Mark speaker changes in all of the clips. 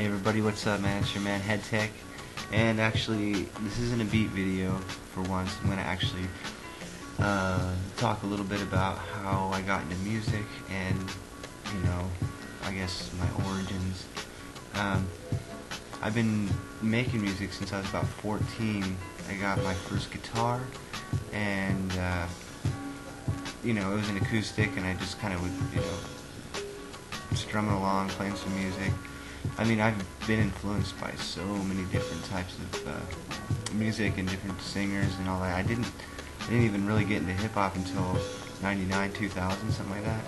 Speaker 1: Hey everybody, what's up, man? It's your man Hedtec, and actually, this isn't a beat video for once. I'm gonna actually talk a little bit about how I got into music and, I guess my origins. I've been making music since I was about 14. I got my first guitar, and it was an acoustic, and I just kind of would, strumming along, playing some music. I mean, I've been influenced by so many different types of music and different singers and all that. I didn't even really get into hip hop until '99, 2000, something like that.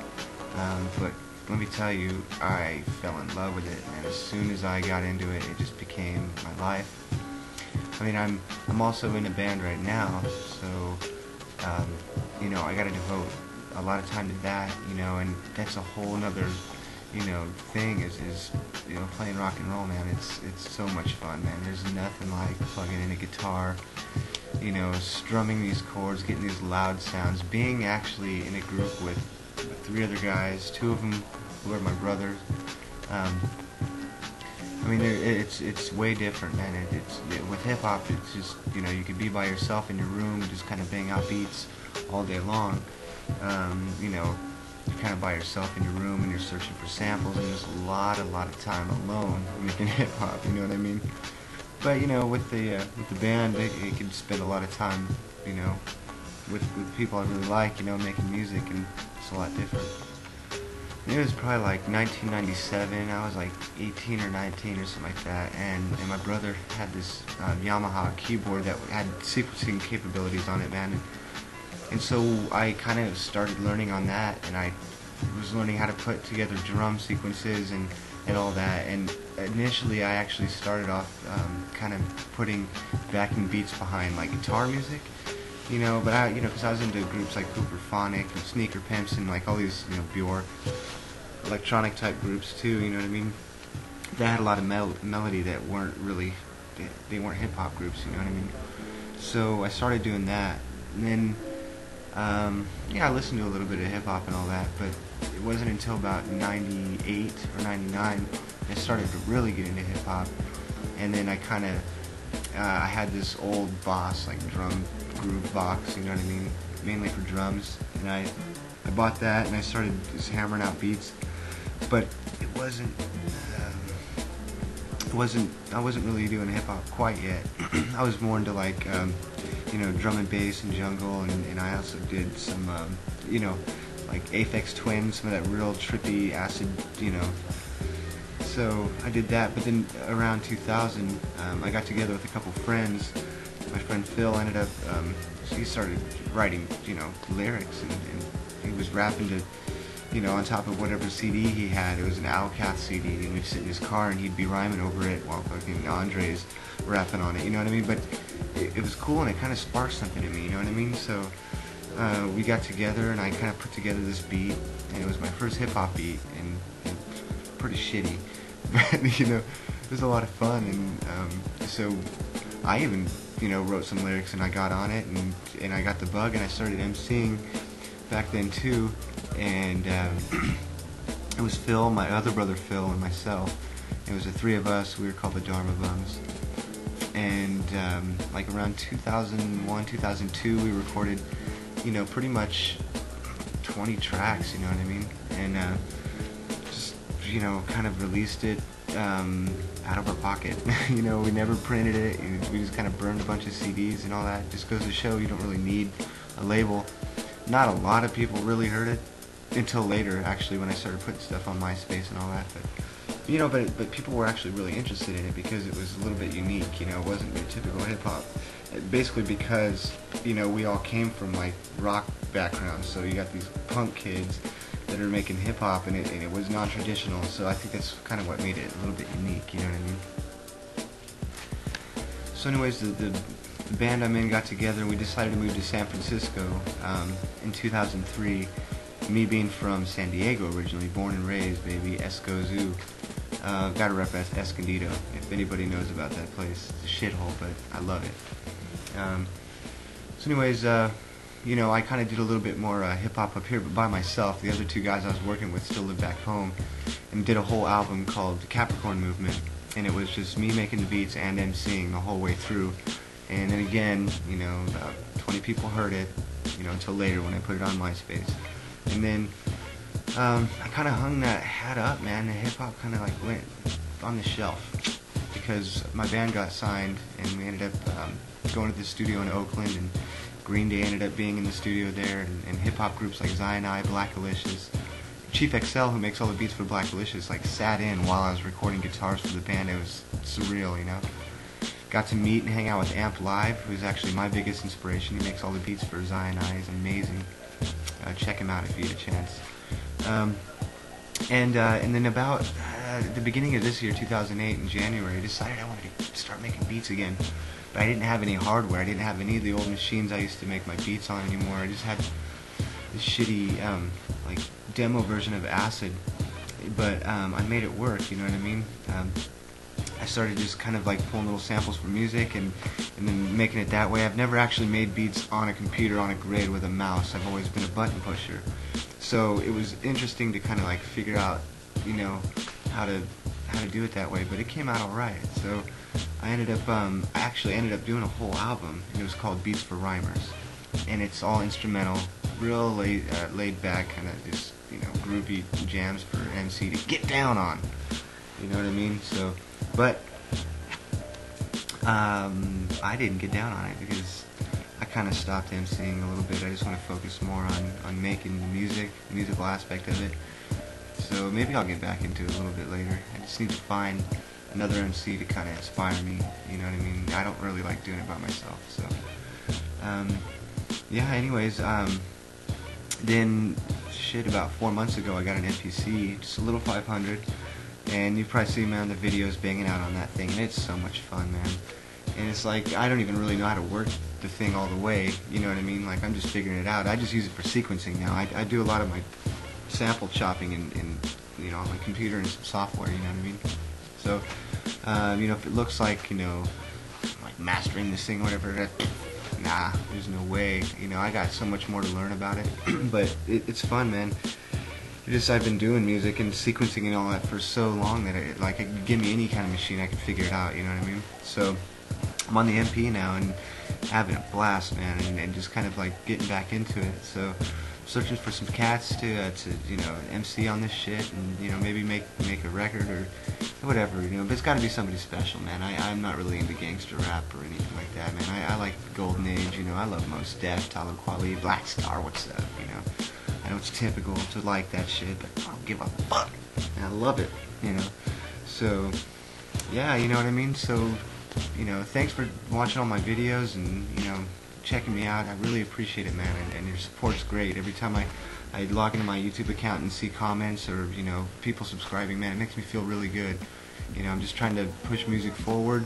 Speaker 1: But let me tell you, I fell in love with it, and as soon as I got into it, it just became my life. I mean, I'm also in a band right now, so I got to devote a lot of time to that, and that's a whole nother thing is playing rock and roll, man. It's so much fun, man. There's nothing like plugging in a guitar, strumming these chords, getting these loud sounds, being actually in a group with 3 other guys, 2 of them who are my brothers. I mean, it's way different, man. With hip hop, it's just you could be by yourself in your room, just kind of bang out beats all day long. You're kind of by yourself in your room and you're searching for samples, and there's a lot of time alone making hip hop. You know what I mean? But with the band, they could spend a lot of time, with people I really like, making music, and it's a lot different. It was probably like 1997. I was like 18 or 19 or something like that, and my brother had this Yamaha keyboard that had sequencing capabilities on it, man. And so I kind of started learning on that, and I was learning how to put together drum sequences and all that. And initially I actually started off kind of putting backing beats behind like guitar music, but I, because I was into groups like Phonic and Sneaker Pimps and like all these, Bjork, electronic type groups too, you know what I mean? They had a lot of melody that weren't really, they weren't hip hop groups, you know what I mean? So I started doing that, and then I listened to a little bit of hip hop and all that, but it wasn't until about 98 or 99 I started to really get into hip hop. And then I kind of I had this old Boss, like drum groove box, you know what I mean, mainly for drums, and I bought that and I started just hammering out beats, but I wasn't really doing hip hop quite yet. I was more into like drum and bass and jungle, and I also did some like Aphex Twin, some of that real trippy acid, so I did that. But then around 2000 I got together with a couple friends. My friend Phil ended up he started writing lyrics, and he was rapping to on top of whatever CD he had. It was an Outcast CD, and we'd sit in his car and he'd be rhyming over it while fucking Andre's rapping on it, you know what I mean? But it was cool, and it kind of sparked something in me, you know what I mean? So we got together, and I kind of put together this beat, and it was my first hip hop beat, and pretty shitty, but it was a lot of fun. And so I even wrote some lyrics, and I got on it, and I got the bug, and I started emceeing back then too. And it was Phil, my other brother Phil, and myself. It was the 3 of us. We were called the Dharma Bums. And like around 2001, 2002, we recorded, pretty much 20 tracks, you know what I mean? And just, kind of released it out of our pocket. We never printed it. We just kind of burned a bunch of CDs and all that. Just goes to show you don't really need a label. Not a lot of people really heard it until later, actually, when I started putting stuff on MySpace and all that. But people were actually really interested in it because it was a little bit unique. It wasn't your typical hip hop. Basically because we all came from like rock backgrounds, so you got these punk kids that are making hip hop, and it was non-traditional. So I think that's kind of what made it a little bit unique. You know what I mean? So anyways, the band I'm in got together, and we decided to move to San Francisco in 2003. Me being from San Diego originally, born and raised, baby, Esco Zoo. Gotta rep Escondido, if anybody knows about that place. It's a shithole, but I love it. So anyways, I kind of did a little bit more hip-hop up here, but by myself. The other 2 guys I was working with still live back home, and did a whole album called Capricorn Movement. and it was just me making the beats and MCing the whole way through. And then again, you know, about 20 people heard it, you know, until later when I put it on MySpace. And then I kind of hung that hat up, man, and hip-hop kind of like went on the shelf because my band got signed and we ended up going to the studio in Oakland, and Green Day ended up being in the studio there, and hip-hop groups like Zion I, Black Alicious. Chief XL, who makes all the beats for Black Alicious, like sat in while I was recording guitars for the band. It was surreal, you know. Got to meet and hang out with Amp Live, who's actually my biggest inspiration. He makes all the beats for Zion I. He's amazing. Check him out if you get a chance. And then about the beginning of this year, 2008, in January, I decided I wanted to start making beats again. But I didn't have any hardware. I didn't have any of the old machines I used to make my beats on anymore. I just had this shitty like demo version of Acid. But I made it work, you know what I mean? I started just kind of like pulling little samples for music and then making it that way. I've never actually made beats on a computer on a grid with a mouse. I've always been a button pusher. So it was interesting to kind of like figure out, you know, how to do it that way, but it came out alright. So I actually ended up doing a whole album, and it was called Beats for Rhymers. And it's all instrumental, real laid back, kind of just, you know, groovy jams for MC to get down on. You know what I mean? So, but I didn't get down on it because I kind of stopped MCing a little bit. I just want to focus more on making the musical aspect of it. So maybe I'll get back into it a little bit later. I just need to find another MC to kind of inspire me. You know what I mean? I don't really like doing it by myself. So, yeah. Anyways, then shit, about 4 months ago, I got an MPC, just a little 500. And you've probably seen me on the videos banging out on that thing, and it's so much fun, man. And it's like, I don't even really know how to work the thing all the way, you know what I mean? Like, I'm just figuring it out. I just use it for sequencing now. I do a lot of my sample chopping in you know, on my computer and some software, you know what I mean? So, you know, if it looks like, you know, like mastering this thing or whatever, nah, there's no way. You know, I got so much more to learn about it. But it's fun, man. I've been doing music and sequencing and all that for so long that it could give me any kind of machine, I could figure it out, you know what I mean? So I'm on the MP now and having a blast, man, and just kind of like getting back into it. So I'm searching for some cats to you know, MC on this shit, and you know, maybe make a record or whatever, you know. But it's got to be somebody special, man. I'm not really into gangster rap or anything like that, man. I like the Golden Age, you know. I love Mos Def, Talib Kweli, Black Star, what's up, you know. I know it's typical to like that shit, but I don't give a fuck. And I love it, you know. So, yeah, you know what I mean? So, you know, thanks for watching all my videos and, you know, checking me out. I really appreciate it, man, and your support's great. Every time I log into my YouTube account and see comments or, you know, people subscribing, man, it makes me feel really good. You know, I'm just trying to push music forward.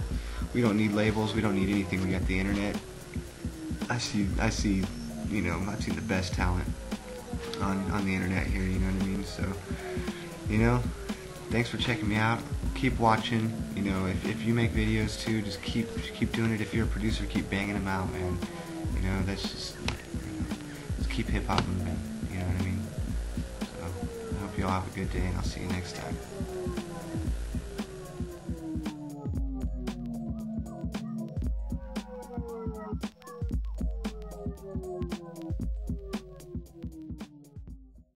Speaker 1: We don't need labels. We don't need anything. We got the internet. I see, you know, I've seen the best talent on the internet here, you know what I mean? So, you know, thanks for checking me out. Keep watching. You know, if you make videos too, just keep doing it. If you're a producer, keep banging them out, man. You know, that's just keep hip hop moving. You know what I mean? So I hope you all have a good day, and I'll see you next time.